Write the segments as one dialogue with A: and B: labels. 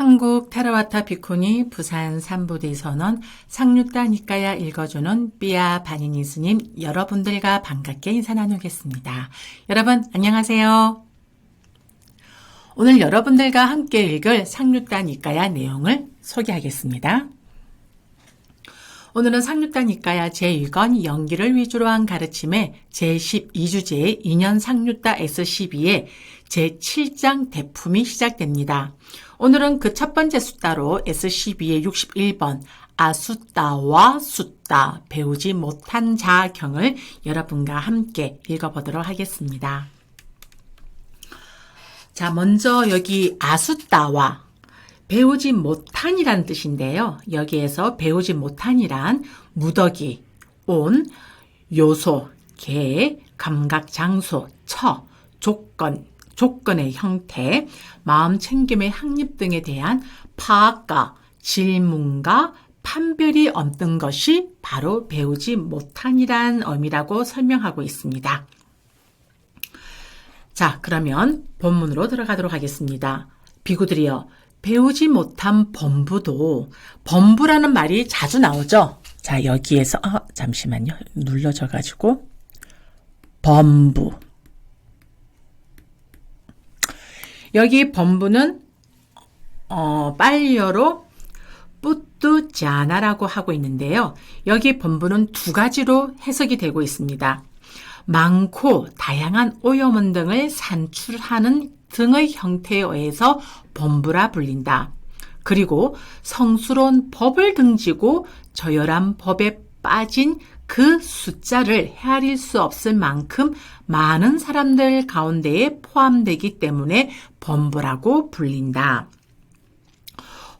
A: 한국 테라와타 비쿠니 부산 삼부대선언 상류따 니까야 읽어주는 삐아 바니니 스님 여러분들과 반갑게 인사 나누겠습니다. 여러분 안녕하세요. 오늘 여러분들과 함께 읽을 상류따 니까야 내용을 소개하겠습니다. 오늘은 상류따 니까야 제1권 연기를 위주로 한 가르침의 제12주제의 2년 상류따 S12의 제7장 대품이 시작됩니다. 오늘은 그 첫 번째 숫자로 S12의 61번 아숫따와 숫따 배우지 못한 자경을 여러분과 함께 읽어보도록 하겠습니다. 자, 먼저 여기 아숫따와 배우지 못한이란 뜻인데요. 여기에서 배우지 못한이란 무더기, 온, 요소, 계, 감각, 장소, 처, 조건의 형태, 마음 챙김의 확립 등에 대한 파악과 질문과 판별이 없는 것이 바로 배우지 못한이란 의미라고 설명하고 있습니다. 자, 그러면 본문으로 들어가도록 하겠습니다. 비구들이여, 배우지 못한 범부라는 말이 자주 나오죠. 자, 여기에서 잠시만요. 눌러져가지고 범부. 여기 범부는 빨리어로 뿌뚜자나라고 하고 있는데요. 여기 범부는 두 가지로 해석이 되고 있습니다. 많고 다양한 오염원 등을 산출하는 등의 형태에 의해서 범부라 불린다. 그리고 성스러운 법을 등지고 저열한 법에 빠진 그 숫자를 헤아릴 수 없을 만큼 많은 사람들 가운데에 포함되기 때문에 범부라고 불린다.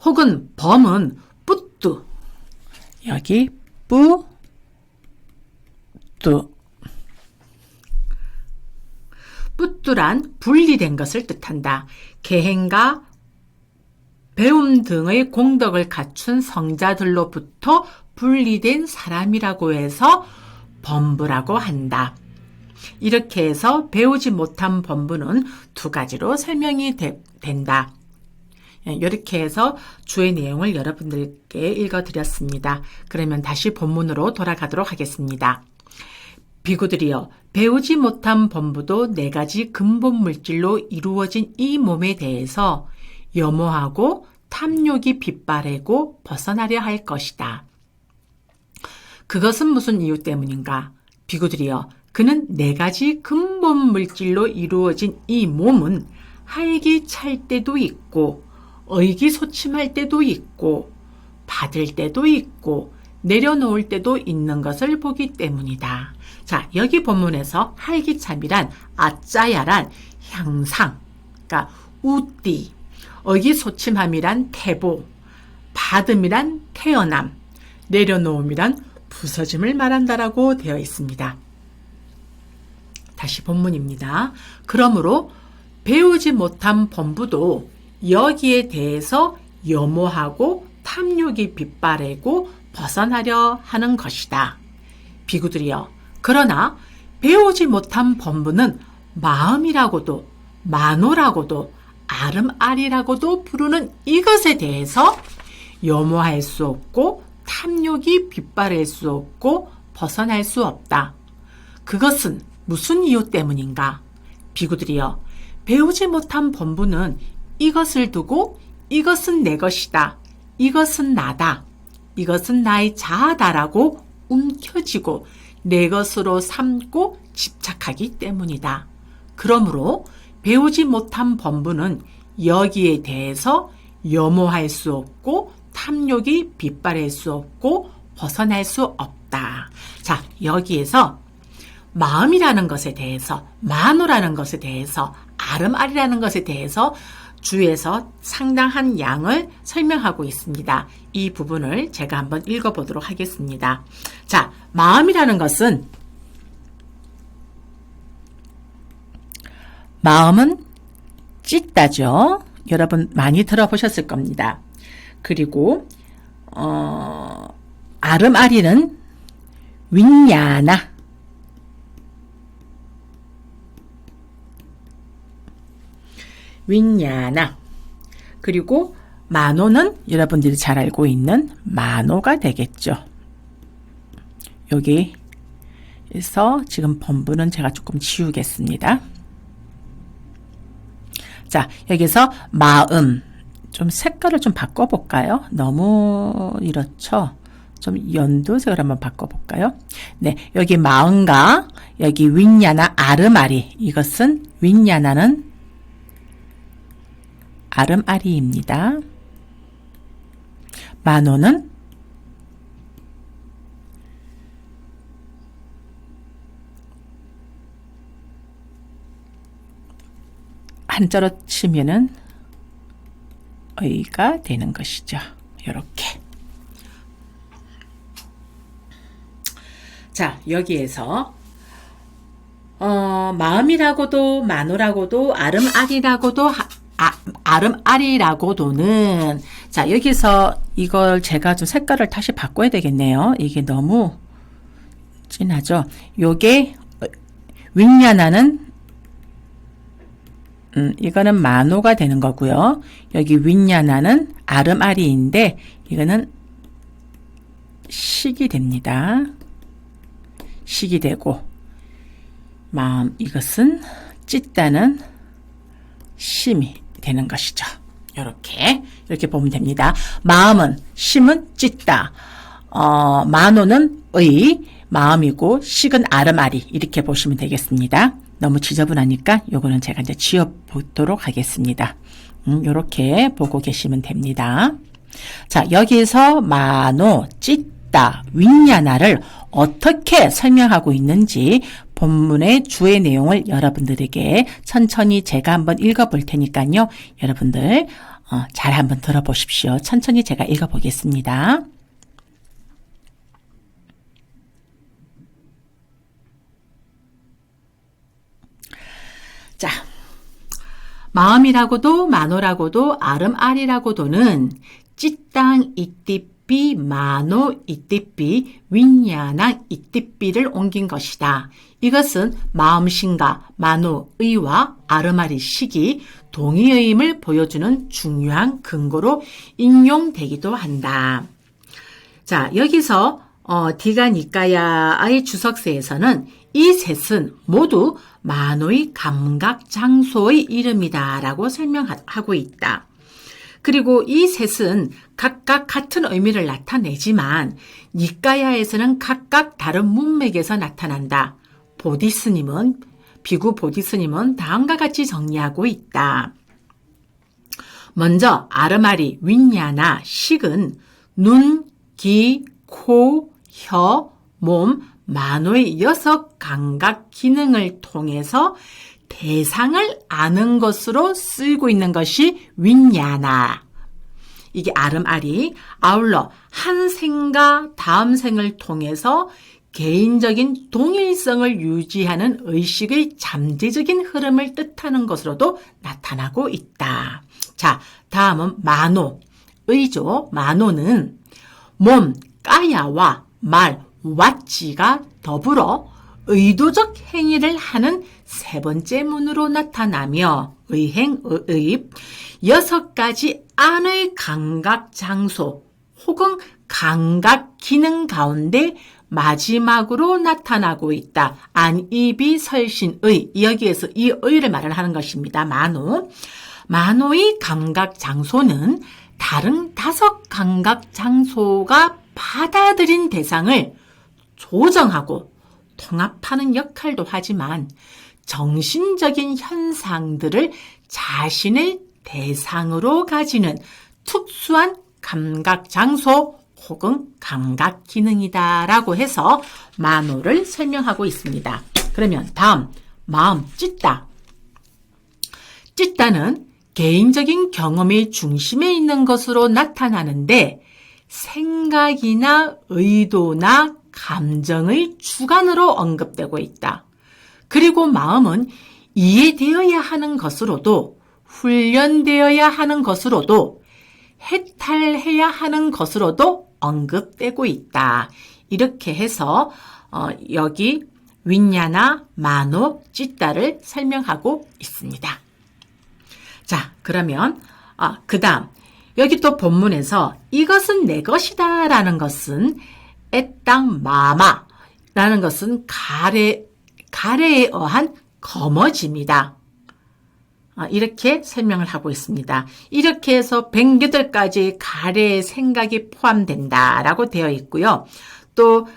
A: 혹은 범은 뿌뚜, 여기 뿌뚜, 뿌뚜란 분리된 것을 뜻한다. 계행과 배움 등의 공덕을 갖춘 성자들로부터 분리된 사람이라고 해서 범부라고 한다. 이렇게 해서 배우지 못한 범부는 두 가지로 설명이 된다. 이렇게 해서 주의 내용을 여러분들께 읽어드렸습니다. 그러면 다시 본문으로 돌아가도록 하겠습니다. 비구들이여, 배우지 못한 범부도 네 가지 근본 물질로 이루어진 이 몸에 대해서 염오하고 탐욕이 빗바래고 벗어나려 할 것이다. 그것은 무슨 이유 때문인가? 비구들이여, 그는 네 가지 근본 물질로 이루어진 이 몸은 활기찰 때도 있고 의기소침할 때도 있고 받을 때도 있고 내려놓을 때도 있는 것을 보기 때문이다. 자, 여기 본문에서 활기참이란 아짜야란 향상, 그러니까 우띠, 의기소침함이란 태보, 받음이란 태어남, 내려놓음이란 부서짐을 말한다라고 되어 있습니다. 다시 본문입니다. 그러므로 배우지 못한 범부도 여기에 대해서 염오하고 탐욕이 빗바래고 벗어나려 하는 것이다. 비구들이여, 그러나 배우지 못한 범부는 마음이라고도 만호라고도 아름아리라고도 부르는 이것에 대해서 염오할 수 없고 탐욕이 빗바랄 수 없고 벗어날 수 없다. 그것은 무슨 이유 때문인가? 비구들이여, 배우지 못한 범부는 이것을 두고 이것은 내 것이다, 이것은 나다, 이것은 나의 자아다라고 움켜쥐고 내 것으로 삼고 집착하기 때문이다. 그러므로 배우지 못한 범부는 여기에 대해서 염오할 수 없고 탐욕이 빗바랄 수 없고 벗어날 수 없다. 자, 여기에서 마음이라는 것에 대해서, 만호라는 것에 대해서, 아름아리라는 것에 대해서 주에서 상당한 양을 설명하고 있습니다. 이 부분을 제가 한번 읽어보도록 하겠습니다. 자, 마음이라는 것은, 마음은 찢다죠. 여러분 많이 들어보셨을 겁니다. 그리고 아름아리는 윈야나, 윈야나, 그리고 만호는 여러분들이 잘 알고 있는 만호가 되겠죠. 여기에서 지금 본부는 제가 조금 지우겠습니다. 자, 여기서 마음. 좀 색깔을 좀 바꿔볼까요? 너무 이렇죠? 좀 연두색을 한번 바꿔볼까요? 네, 여기 마음과 여기 윈야나 아름아리. 이것은 윈야나는 아름아리입니다. 만호는 한자로 치면은 의가 되는 것이죠. 이렇게. 자, 여기에서 마음이라고도 만호라고도 아름아리라고도는 자, 여기서 이걸 제가 좀 색깔을 다시 바꿔야 되겠네요. 이게 너무 진하죠. 요게 윈야나는 이거는 만호가 되는 거고요. 여기 윈야나는 아름아리인데 이거는 식이 됩니다. 식이 되고 마음 이것은 찢다는 심이 되는 것이죠. 이렇게 보면 됩니다. 마음은 심은 찢다. 만호는 의, 마음이고 식은 아름아리 이렇게 보시면 되겠습니다. 너무 지저분하니까 요거는 제가 이제 지워보도록 하겠습니다. 요렇게 보고 계시면 됩니다. 자, 여기서 만호, 찢다, 윈야나를 어떻게 설명하고 있는지 본문의 주의 내용을 여러분들에게 천천히 제가 한번 읽어볼 테니까요. 여러분들 잘 한번 들어보십시오. 천천히 제가 읽어보겠습니다. 자, 마음이라고도 만호라고도 아름아리라고도는 찌땅 이띠삐 만호 이띠삐 윈야나 이띠삐를 옮긴 것이다. 이것은 마음신과 만호의와 아름아리 식이 동의의임을 보여주는 중요한 근거로 인용되기도 한다. 자, 여기서 디가니까야의 주석세에서는 이 셋은 모두 만호의 감각 장소의 이름이다 라고 설명하고 있다. 그리고 이 셋은 각각 같은 의미를 나타내지만 니까야에서는 각각 다른 문맥에서 나타난다. 비구 보디스님은 다음과 같이 정리하고 있다. 먼저 아르마리, 윈야나, 식은 눈, 귀, 코, 혀, 몸, 만호의 6 감각 기능을 통해서 대상을 아는 것으로 쓰이고 있는 것이 윈야나. 이게 아름아리. 아울러 한 생과 다음 생을 통해서 개인적인 동일성을 유지하는 의식의 잠재적인 흐름을 뜻하는 것으로도 나타나고 있다. 자, 다음은 만호. 의죠. 만호는 몸, 까야와 말, 왓지가 더불어 의도적 행위를 하는 세 번째 문으로 나타나며 의행, 의입, 6가지 안의 감각 장소 혹은 감각 기능 가운데 마지막으로 나타나고 있다. 안입이 설신의, 여기에서 이 의를 말을 하는 것입니다. 만호. 만호의 감각 장소는 다른 5 감각 장소가 받아들인 대상을 조정하고 통합하는 역할도 하지만 정신적인 현상들을 자신의 대상으로 가지는 특수한 감각 장소 혹은 감각 기능이다 라고 해서 만호를 설명하고 있습니다. 그러면 다음 마음 찢다. 찢다는 개인적인 경험의 중심에 있는 것으로 나타나는데 생각이나 의도나 감정의 주관으로 언급되고 있다. 그리고 마음은 이해되어야 하는 것으로도 훈련되어야 하는 것으로도 해탈해야 하는 것으로도 언급되고 있다. 이렇게 해서 여기 윈야나, 만호, 찢다를 설명하고 있습니다. 자, 그러면 그 다음 여기 또 본문에서 이것은 내 것이다 라는 것은 에땅 마마 라는 것은 가래에 의한 거머집니다. 이렇게 설명을 하고 있습니다. 이렇게 해서 108가지 가래의 생각이 포함된다라고 되어 있고요. 또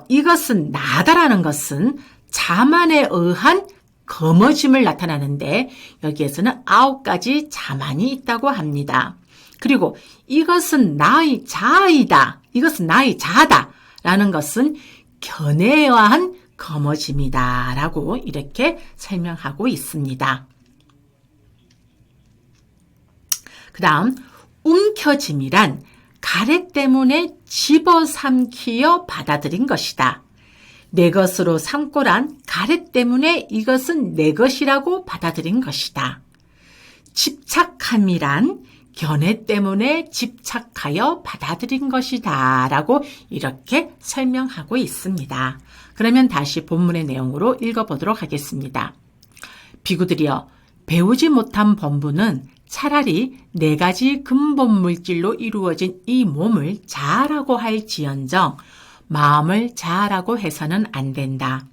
A: 이것은 나다라는 것은 자만에 의한 거머짐을 나타나는데 여기에서는 9가지 자만이 있다고 합니다. 그리고 이것은 나의 자아이다. 이것은 나의 자아다. 라는 것은 견해에 의한 거머짐이다. 라고 이렇게 설명하고 있습니다. 그 다음 움켜짐이란 가래 때문에 집어삼키어 받아들인 것이다. 내 것으로 삼고란 가래 때문에 이것은 내 것이라고 받아들인 것이다. 집착함이란 견해 때문에 집착하여 받아들인 것이다 라고 이렇게 설명하고 있습니다. 그러면 다시 본문의 내용으로 읽어보도록 하겠습니다. 비구들이여, 배우지 못한 범부는 차라리 4가지 근본 물질로 이루어진 이 몸을 자아라고 할지언정 마음을 자아라고 해서는 안 된다.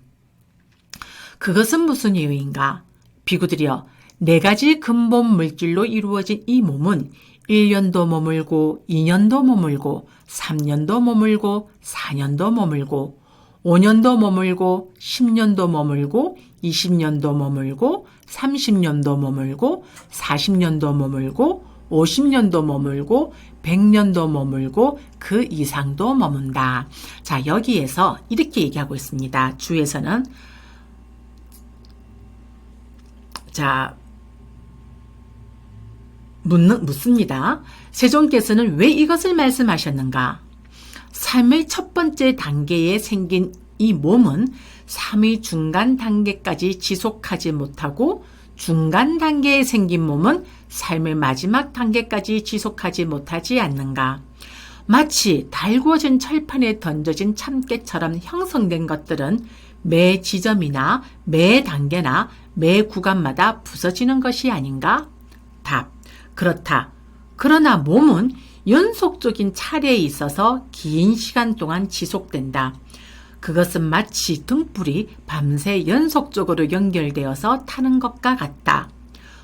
A: 그것은 무슨 이유인가? 비구들이여, 4가지 근본 물질로 이루어진 이 몸은 1년도 머물고 2년도 머물고 3년도 머물고 4년도 머물고 5년도 머물고 10년도 머물고 20년도 머물고 30년도 머물고 40년도 머물고 50년도 머물고 100년도 머물고 그 이상도 머문다. 자, 여기에서 이렇게 얘기하고 있습니다. 주에서는 자, 묻습니다. 세종께서는 왜 이것을 말씀하셨는가? 삶의 첫 번째 단계에 생긴 이 몸은 3의 중간 단계까지 지속하지 못하고 중간 단계에 생긴 몸은 삶의 마지막 단계까지 지속하지 못하지 않는가? 마치 달구어진 철판에 던져진 참깨처럼 형성된 것들은 매 지점이나 매 단계나 매 구간마다 부서지는 것이 아닌가? 답. 그렇다. 그러나 몸은 연속적인 차례에 있어서 긴 시간 동안 지속된다. 그것은 마치 등불이 밤새 연속적으로 연결되어서 타는 것과 같다.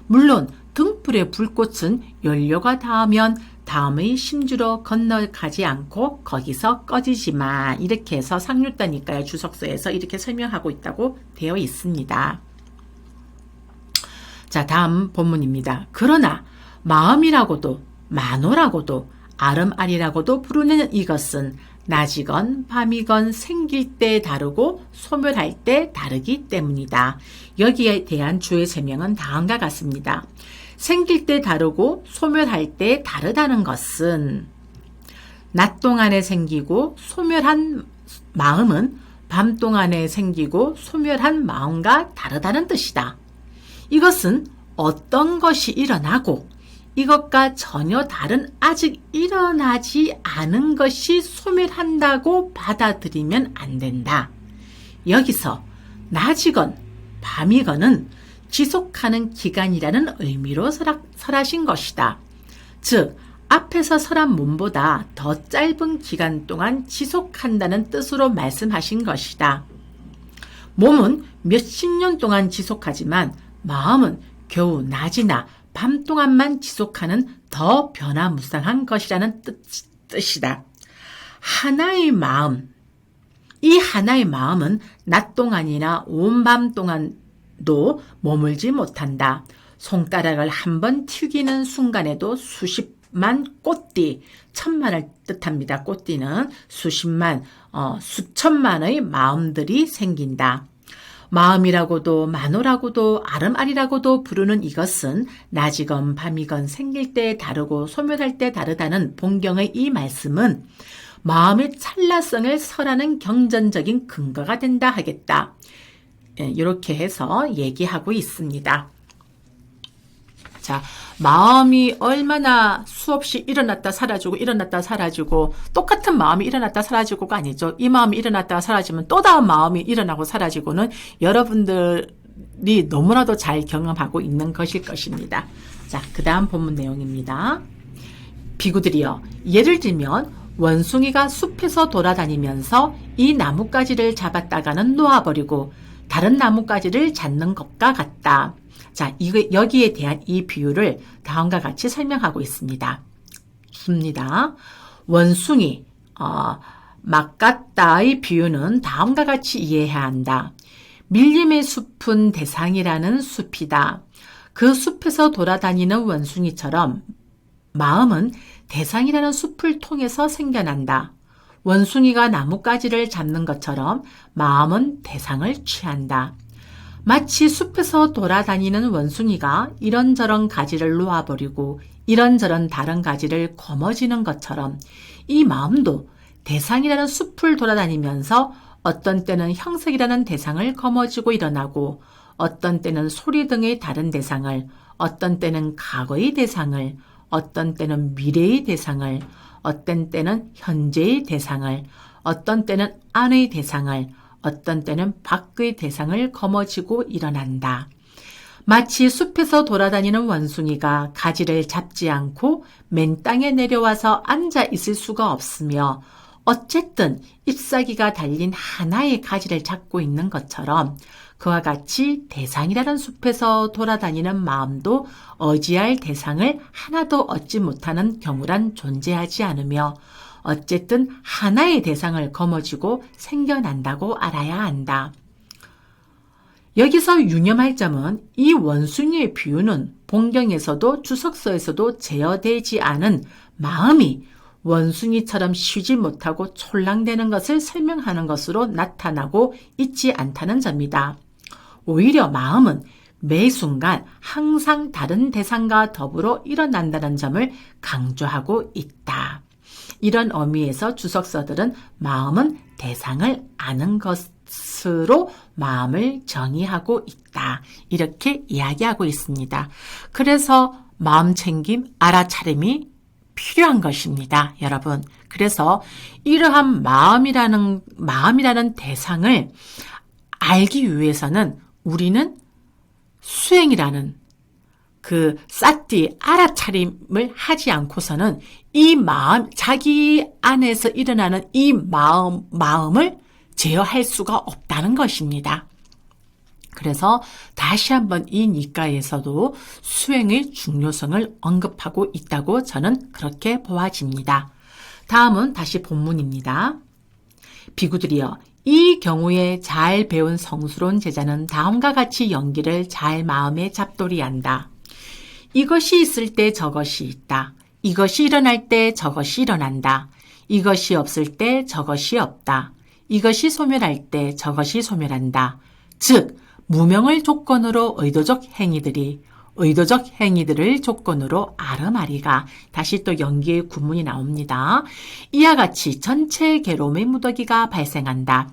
A: 물론 등불의 불꽃은 연료가 닿으면 다음의 심주로 건너가지 않고 거기서 꺼지지만, 이렇게 해서 상류다니까요. 주석서에서 이렇게 설명하고 있다고 되어 있습니다. 자, 다음 본문입니다. 그러나 마음이라고도 만호라고도 아름아리라고도 부르는 이것은 낮이건 밤이건 생길 때 다르고 소멸할 때 다르기 때문이다. 여기에 대한 주의 설명은 다음과 같습니다. 생길 때 다르고 소멸할 때 다르다는 것은 낮 동안에 생기고 소멸한 마음은 밤 동안에 생기고 소멸한 마음과 다르다는 뜻이다. 이것은 어떤 것이 일어나고 이것과 전혀 다른 아직 일어나지 않은 것이 소멸한다고 받아들이면 안 된다. 여기서 낮이건 밤이건은 지속하는 기간이라는 의미로 설하신 것이다. 즉, 앞에서 설한 몸보다 더 짧은 기간 동안 지속한다는 뜻으로 말씀하신 것이다. 몸은 몇십 년 동안 지속하지만 마음은 겨우 낮이나 밤 동안만 지속하는 더 변화무쌍한 것이라는 뜻이다. 하나의 마음, 이 하나의 마음은 낮 동안이나 온 밤 동안도 머물지 못한다. 손가락을 한번 튀기는 순간에도 수십만 꽃띠, 천만을 뜻합니다. 꽃띠는 수십만, 수천만의 마음들이 생긴다. 마음이라고도 만호라고도 아름아리라고도 부르는 이것은 낮이건 밤이건 생길 때 다르고 소멸할 때 다르다는 본경의 이 말씀은 마음의 찰나성을 설하는 경전적인 근거가 된다 하겠다. 이렇게 해서 얘기하고 있습니다. 자, 마음이 얼마나 수없이 일어났다 사라지고 일어났다 사라지고, 똑같은 마음이 일어났다 사라지고가 아니죠. 이 마음이 일어났다 사라지면 또 다음 마음이 일어나고 사라지고는 여러분들이 너무나도 잘 경험하고 있는 것일 것입니다. 자, 그 다음 본문 내용입니다. 비구들이여, 예를 들면 원숭이가 숲에서 돌아다니면서 이 나뭇가지를 잡았다가는 놓아버리고 다른 나뭇가지를 잡는 것과 같다. 자, 여기에 대한 이 비유를 다음과 같이 설명하고 있습니다. 원숭이, 막갔다의 비유는 다음과 같이 이해해야 한다. 밀림의 숲은 대상이라는 숲이다. 그 숲에서 돌아다니는 원숭이처럼 마음은 대상이라는 숲을 통해서 생겨난다. 원숭이가 나뭇가지를 잡는 것처럼 마음은 대상을 취한다. 마치 숲에서 돌아다니는 원숭이가 이런저런 가지를 놓아버리고 이런저런 다른 가지를 거머쥐는 것처럼 이 마음도 대상이라는 숲을 돌아다니면서 어떤 때는 형색이라는 대상을 거머쥐고 일어나고 어떤 때는 소리 등의 다른 대상을, 어떤 때는 과거의 대상을, 어떤 때는 미래의 대상을, 어떤 때는 현재의 대상을, 어떤 때는 안의 대상을, 어떤 때는 밖의 대상을 거머쥐고 일어난다. 마치 숲에서 돌아다니는 원숭이가 가지를 잡지 않고 맨 땅에 내려와서 앉아 있을 수가 없으며 어쨌든 잎사귀가 달린 하나의 가지를 잡고 있는 것처럼 그와 같이 대상이라는 숲에서 돌아다니는 마음도 어지할 대상을 하나도 얻지 못하는 경우란 존재하지 않으며 어쨌든 하나의 대상을 거머쥐고 생겨난다고 알아야 한다. 여기서 유념할 점은 이 원숭이의 비유는 본경에서도 주석서에서도 제어되지 않은 마음이 원숭이처럼 쉬지 못하고 촐랑대는 것을 설명하는 것으로 나타나고 있지 않다는 점이다. 오히려 마음은 매 순간 항상 다른 대상과 더불어 일어난다는 점을 강조하고 있다. 이런 의미에서 주석서들은 마음은 대상을 아는 것으로 마음을 정의하고 있다. 이렇게 이야기하고 있습니다. 그래서 마음 챙김, 알아차림이 필요한 것입니다, 여러분. 그래서 이러한 마음이라는 대상을 알기 위해서는 우리는 수행이라는 그 사띠 알아차림을 하지 않고서는 이 마음, 자기 안에서 일어나는 이 마음을 제어할 수가 없다는 것입니다. 그래서 다시 한번 이 니까에서도 수행의 중요성을 언급하고 있다고 저는 그렇게 보아집니다. 다음은 다시 본문입니다. 비구들이여, 이 경우에 잘 배운 성스러운 제자는 다음과 같이 연기를 잘 마음에 잡돌이한다. 이것이 있을 때 저것이 있다. 이것이 일어날 때 저것이 일어난다. 이것이 없을 때 저것이 없다. 이것이 소멸할 때 저것이 소멸한다. 즉 무명을 조건으로 의도적 행위들을 조건으로 아르마리가, 다시 또 연기의 구문이 나옵니다. 이와 같이 전체 괴로움의 무더기가 발생한다.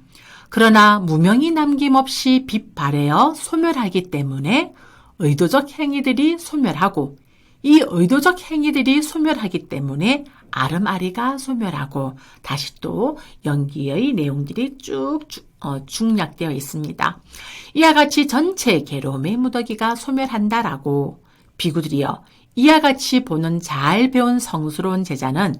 A: 그러나 무명이 남김없이 빛발하여 소멸하기 때문에 의도적 행위들이 소멸하고, 이 의도적 행위들이 소멸하기 때문에 아름아리가 소멸하고, 다시 또 연기의 내용들이 쭉 중략되어 있습니다. 이와 같이 전체 괴로움의 무더기가 소멸한다라고. 비구들이여, 이와 같이 보는 잘 배운 성스러운 제자는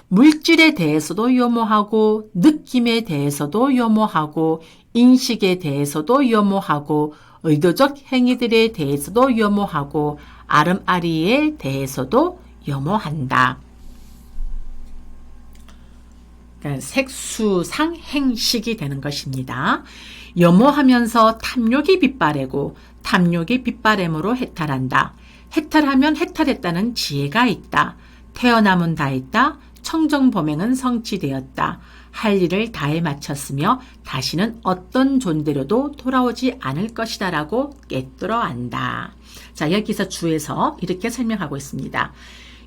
A: 물질에 대해서도 요모하고, 느낌에 대해서도 요모하고, 인식에 대해서도 요모하고, 의도적 행위들에 대해서도 요모하고, 아름아리에 대해서도 요모한다. 그러니까 색수상행식이 되는 것입니다. 요모하면서 탐욕이 빛바래고, 탐욕이 빛바램으로 해탈한다. 해탈하면 해탈했다는 지혜가 있다. 태어남은 다 했다. 청정범행은 성취되었다. 할 일을 다해 마쳤으며 다시는 어떤 존재로도 돌아오지 않을 것이다 라고 깨뜨려 안다. 자, 여기서 주에서 이렇게 설명하고 있습니다.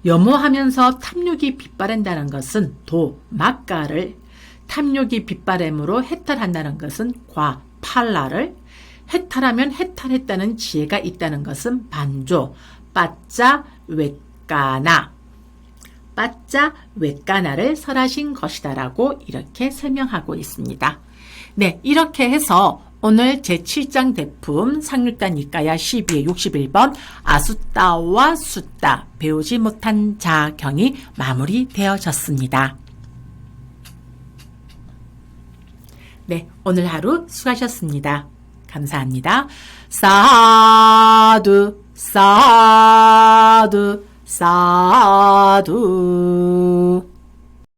A: 염호하면서 탐욕이 빛바랜다는 것은 막가를, 탐욕이 빛바램으로 해탈한다는 것은 팔라를, 해탈하면 해탈했다는 지혜가 있다는 것은 반조, 빠짜 웨까나를 설하신 것이다 라고 이렇게 설명하고 있습니다. 네, 이렇게 해서 오늘 제7장 대품 상류따 니까야 12의 61번 아수따와 수따 배우지 못한 자경이 마무리되어졌습니다. 네, 오늘 하루 수고하셨습니다. 감사합니다. 사두 사두 사두